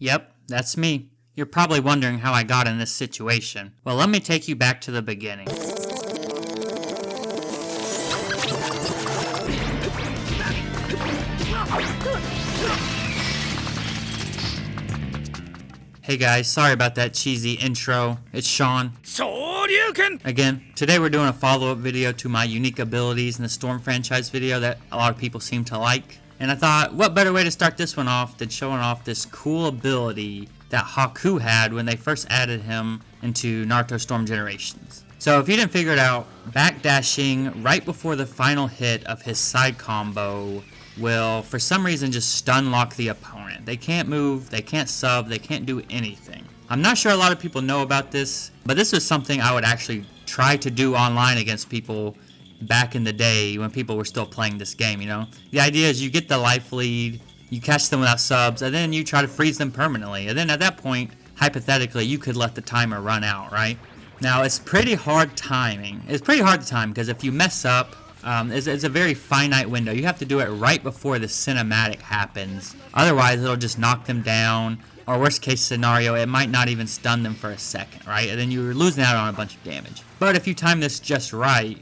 Yep, that's me. You're probably wondering how I got in this situation. Well, let me take you back to the beginning. Hey guys, sorry about that cheesy intro. It's Sean Shoryuken! Again, today we're doing a follow-up video to my unique abilities in the Storm franchise video that a lot of people seem to like. And I thought, what better way to start this one off than showing off this cool ability that Haku had when they first added him into Naruto Storm Generations. So if you didn't figure it out, backdashing right before the final hit of his side combo will, for some reason, just stun lock the opponent. They can't move, they can't sub, they can't do anything. I'm not sure a lot of people know about this, but this was something I would actually try to do online against people back in the day when people were still playing this game, you know? The idea is you get the life lead, you catch them without subs, and then you try to freeze them permanently. And then at that point, hypothetically, you could let the timer run out, right? Now, it's pretty hard timing. It's pretty hard to time because if you mess up, it's a very finite window. You have to do it right before the cinematic happens. Otherwise, it'll just knock them down. Or worst case scenario, it might not even stun them for a second, right? And then you're losing out on a bunch of damage. But if you time this just right,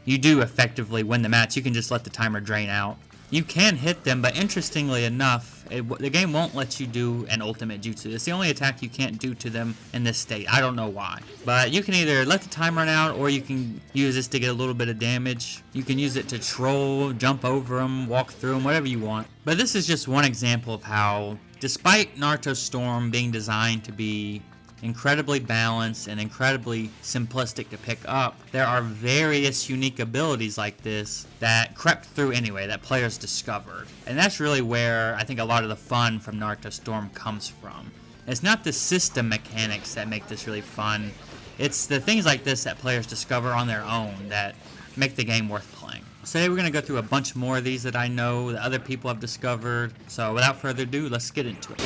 you do effectively win the match. You can just let the timer drain out. You can hit them, but interestingly enough, the game won't let you do an ultimate jutsu. It's the only attack you can't do to them in this state. I don't know why. But you can either let the time run out, or you can use this to get a little bit of damage. You can use it to troll, jump over them, walk through them, whatever you want. But this is just one example of how, despite Naruto Storm being designed to be incredibly balanced and incredibly simplistic to pick up, there are various unique abilities like this that crept through anyway, that players discovered. And that's really where I think a lot of the fun from Naruto Storm comes from. It's not the system mechanics that make this really fun, it's the things like this that players discover on their own that make the game worth playing. So today we're going to go through a bunch more of these that I know that other people have discovered. So without further ado, let's get into it.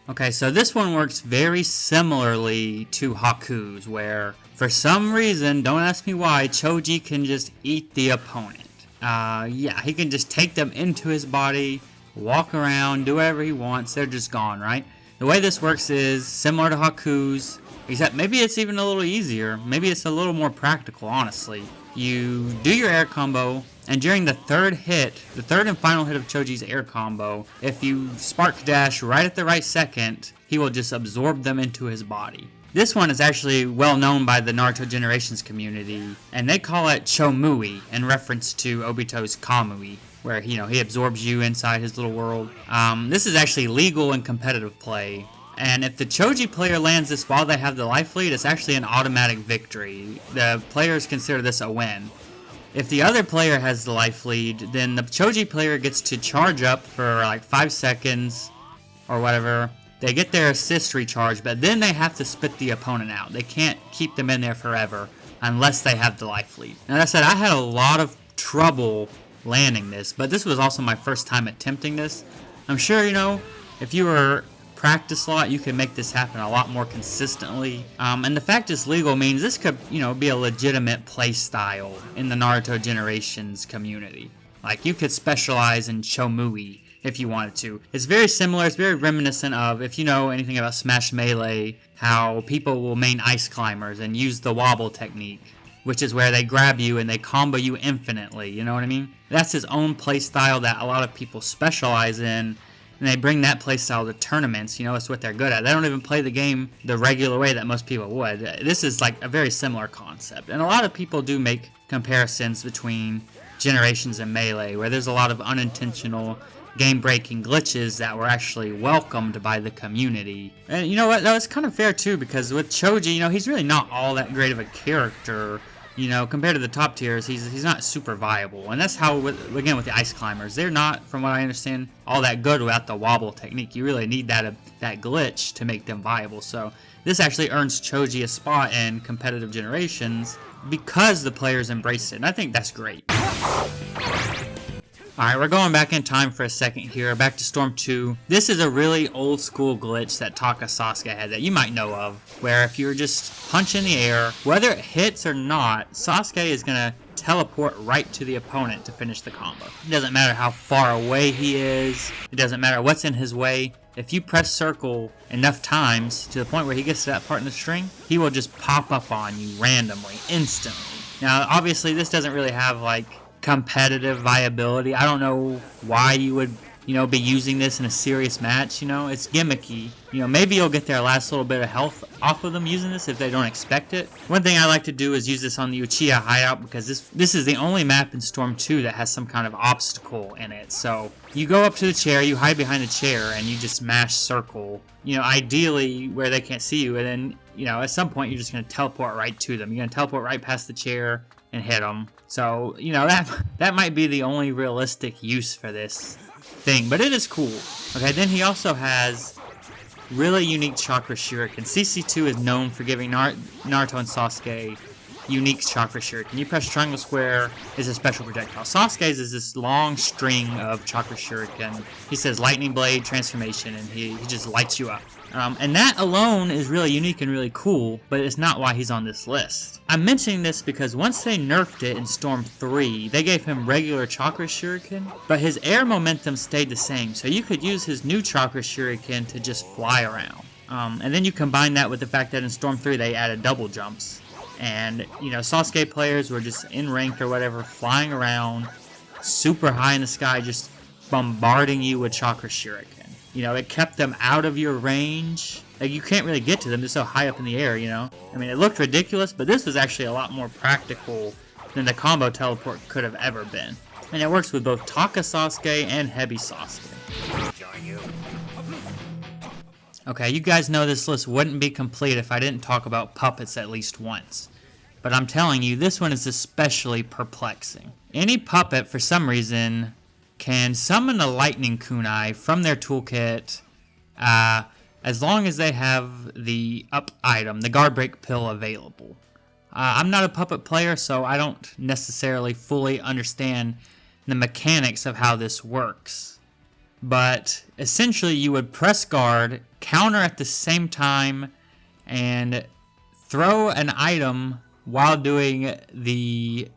Okay, so this one works very similarly to Haku's, where, for some reason, don't ask me why, Choji can just eat the opponent. Yeah, he can just take them into his body, walk around, do whatever he wants, they're just gone, right? The way this works is similar to Haku's, except maybe it's even a little easier, maybe it's a little more practical, honestly. You do your air combo, and during the third and final hit of Choji's air combo, if you spark dash right at the right second, he will just absorb them into his body. This one is actually well known by the Naruto Generations community, and they call it Chomui in reference to Obito's Kamui, where he absorbs you inside his little world. This is actually legal in competitive play. And if the Choji player lands this while they have the life lead, it's actually an automatic victory. The players consider this a win. If the other player has the life lead, then the Choji player gets to charge up for like 5 seconds or whatever. They get their assist recharge, but then they have to spit the opponent out. They can't keep them in there forever unless they have the life lead. Now, that said, I had a lot of trouble landing this, but this was also my first time attempting this. I'm sure, if you were practice a lot, you can make this happen a lot more consistently. And the fact it's legal means this could, be a legitimate play style in the Naruto Generations community. Like, you could specialize in Chomui if you wanted to. It's very similar, it's very reminiscent of, if you know anything about Smash Melee, how people will main ice climbers and use the wobble technique, which is where they grab you and they combo you infinitely, you know what I mean? That's his own play style that a lot of people specialize in. And they bring that playstyle to tournaments, it's what they're good at. They don't even play the game the regular way that most people would. This is like a very similar concept. And a lot of people do make comparisons between Generations and Melee, where there's a lot of unintentional game-breaking glitches that were actually welcomed by the community. And you know what, that was kind of fair too, because with Choji, he's really not all that great of a character. Compared to the top tiers, he's not super viable. And that's how, again, with the ice climbers, they're not, from what I understand, all that good without the wobble technique. You really need that glitch to make them viable. So this actually earns Choji a spot in competitive Generations because the players embrace it. And I think that's great. Alright, we're going back in time for a second here, back to Storm 2. This is a really old school glitch that Taka Sasuke had that you might know of, where if you're just punch in the air, whether it hits or not, Sasuke is going to teleport right to the opponent to finish the combo. It doesn't matter how far away he is, it doesn't matter what's in his way, if you press circle enough times to the point where he gets to that part in the string, he will just pop up on you randomly, instantly. Now, obviously, this doesn't really have, like, competitive viability. I don't know why you would, be using this in a serious match, It's gimmicky. Maybe you'll get their last little bit of health off of them using this if they don't expect it. One thing I like to do is use this on the Uchiha hideout because this is the only map in Storm 2 that has some kind of obstacle in it. So, you go up to the chair, you hide behind the chair, and you just mash circle, ideally where they can't see you, and then, at some point you're just going to teleport right to them. You're going to teleport right past the chair and hit them. So, that might be the only realistic use for this thing, but it is cool. Okay, then he also has really unique Chakra Shuriken. CC2 is known for giving Naruto and Sasuke unique Chakra Shuriken. You press triangle square is a special projectile. Sasuke's is this long string of Chakra Shuriken. He says lightning blade transformation, and he just lights you up. And that alone is really unique and really cool, but it's not why he's on this list. I'm mentioning this because once they nerfed it in Storm 3, they gave him regular Chakra Shuriken, but his air momentum stayed the same, so you could use his new Chakra Shuriken to just fly around. And then you combine that with the fact that in Storm 3 they added double jumps. And, Sasuke players were just in ranked or whatever, flying around, super high in the sky, just bombarding you with Chakra Shuriken. It kept them out of your range. Like, you can't really get to them, they're so high up in the air, I mean, it looked ridiculous, but this was actually a lot more practical than the combo teleport could have ever been. And it works with both Taka Sasuke and Heavy Sasuke. Okay, you guys know this list wouldn't be complete if I didn't talk about puppets at least once. But I'm telling you, this one is especially perplexing. Any puppet, for some reason, can summon a lightning kunai from their toolkit as long as they have the up item, the guard break pill, available. I'm not a puppet player, so I don't necessarily fully understand the mechanics of how this works. But essentially you would press guard, counter at the same time, and throw an item while doing the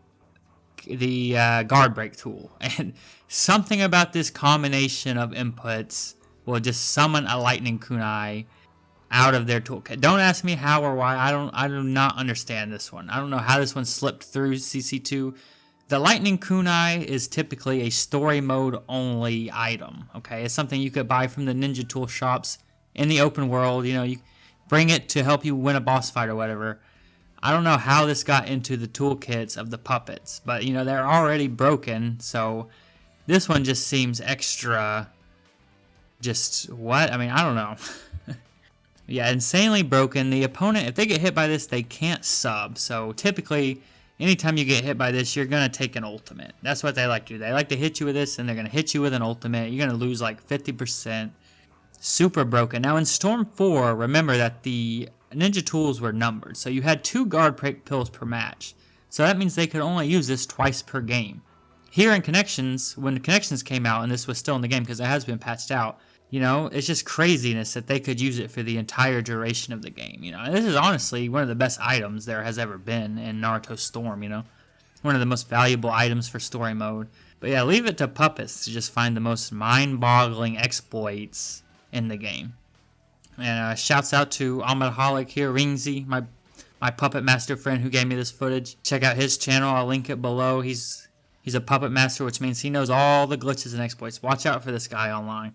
guard break tool. And something about this combination of inputs will just summon a lightning kunai out of their toolkit. Don't ask me how or why. I do not understand this one. I don't know how this one slipped through CC2. The lightning kunai is typically a story mode only item. Okay, it's something you could buy from the ninja tool shops in the open world. You bring it to help you win a boss fight or whatever. I don't know how this got into the toolkits of the puppets, but they're already broken, so this one just seems extra. Just what? I mean, I don't know. Yeah, insanely broken. The opponent, if they get hit by this, they can't sub. So typically, anytime you get hit by this, you're going to take an ultimate. That's what they like to do. They like to hit you with this, and they're going to hit you with an ultimate. You're going to lose like 50%. Super broken. Now in Storm 4, remember that the ninja tools were numbered. So you had 2 guard break pills per match. So that means they could only use this twice per game. Here in Connections, when the Connections came out, and this was still in the game because it has been patched out, it's just craziness that they could use it for the entire duration of the game, And this is honestly one of the best items there has ever been in Naruto Storm, One of the most valuable items for story mode. But yeah, leave it to puppets to just find the most mind-boggling exploits in the game. And shouts out to Ahmadaholic here, Ringsy, my puppet master friend who gave me this footage. Check out his channel, I'll link it below. He's a puppet master, which means he knows all the glitches and exploits. Watch out for this guy online.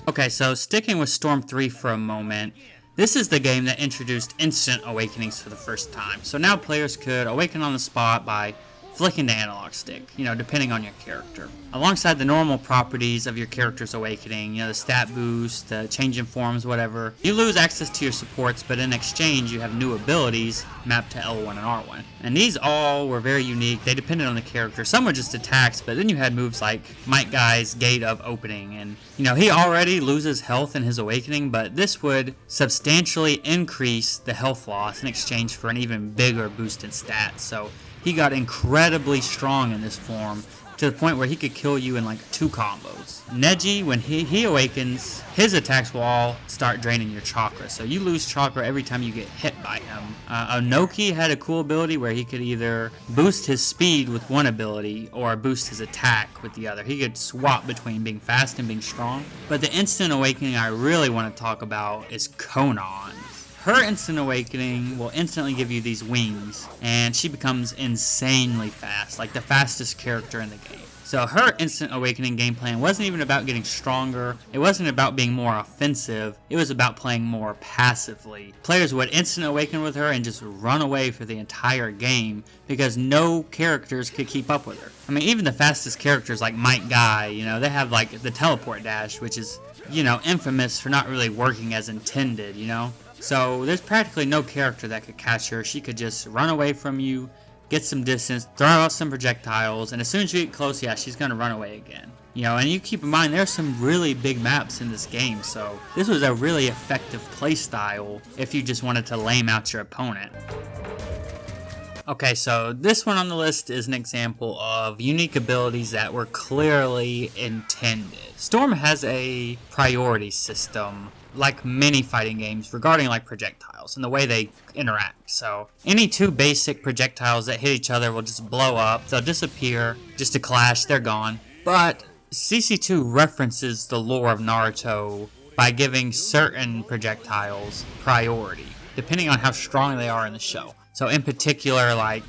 Okay, so sticking with Storm 3 for a moment, this is the game that introduced instant awakenings for the first time. So now players could awaken on the spot by flicking the analog stick, depending on your character. Alongside the normal properties of your character's awakening, the stat boost, the change in forms, whatever, you lose access to your supports, but in exchange you have new abilities mapped to L1 and R1. And these all were very unique. They depended on the character. Some were just attacks, but then you had moves like Might Guy's Gate of Opening, and he already loses health in his awakening, but this would substantially increase the health loss in exchange for an even bigger boost in stats. So he got incredibly strong in this form, to the point where he could kill you in like 2 combos. Neji, when he awakens, his attacks will all start draining your chakra, so you lose chakra every time you get hit by him. Onoki had a cool ability where he could either boost his speed with one ability or boost his attack with the other. He could swap between being fast and being strong. But the instant awakening I really want to talk about is Konan. Her instant awakening will instantly give you these wings, and she becomes insanely fast, like the fastest character in the game. So her instant awakening game plan wasn't even about getting stronger, it wasn't about being more offensive, it was about playing more passively. Players would instant awaken with her and just run away for the entire game because no characters could keep up with her. I mean, even the fastest characters like Might Guy, you know, they have like the teleport dash, which is, you know, infamous for not really working as intended, you know? So there's practically no character that could catch her. She could just run away from you, get some distance, throw out some projectiles, and as soon as you get close, yeah, she's going to run away again. You know, and you keep in mind, there's some really big maps in this game, so this was a really effective playstyle if you just wanted to lame out your opponent. Okay, so this one on the list is an example of unique abilities that were clearly intended. Storm has a priority system, like many fighting games, regarding like projectiles and the way they interact. So any 2 basic projectiles that hit each other will just blow up, they'll disappear, just a clash, they're gone. But CC2 references the lore of Naruto by giving certain projectiles priority, depending on how strong they are in the show. So in particular, like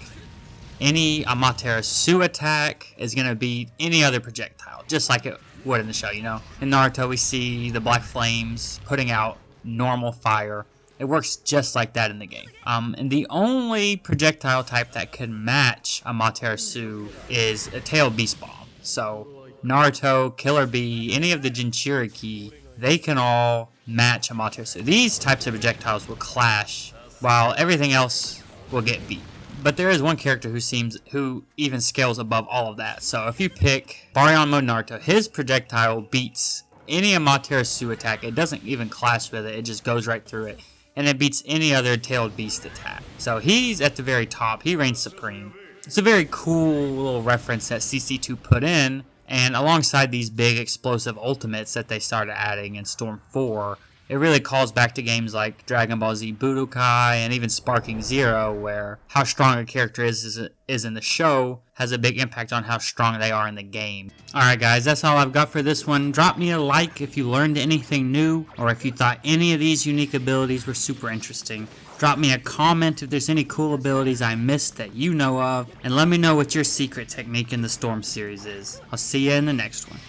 any Amaterasu attack is going to beat any other projectile, just like it would in the show, you know. In Naruto, we see the black flames putting out normal fire. It works just like that in the game. And the only projectile type that can match Amaterasu is a tail beast bomb. So Naruto, Killer Bee, any of the Jinchuriki, they can all match Amaterasu. These types of projectiles will clash, while everything else will get beat. But there is one character who even scales above all of that. So if you pick Baryon Mode Naruto, his projectile beats any Amaterasu attack. It doesn't even clash with it, it just goes right through it. And it beats any other tailed beast attack. So he's at the very top, he reigns supreme. It's a very cool little reference that CC2 put in, and alongside these big explosive ultimates that they started adding in Storm 4, it really calls back to games like Dragon Ball Z Budokai and even Sparking Zero, where how strong a character is in the show has a big impact on how strong they are in the game. Alright guys, that's all I've got for this one. Drop me a like if you learned anything new, or if you thought any of these unique abilities were super interesting. Drop me a comment if there's any cool abilities I missed that you know of, and let me know what your secret technique in the Storm series is. I'll see you in the next one.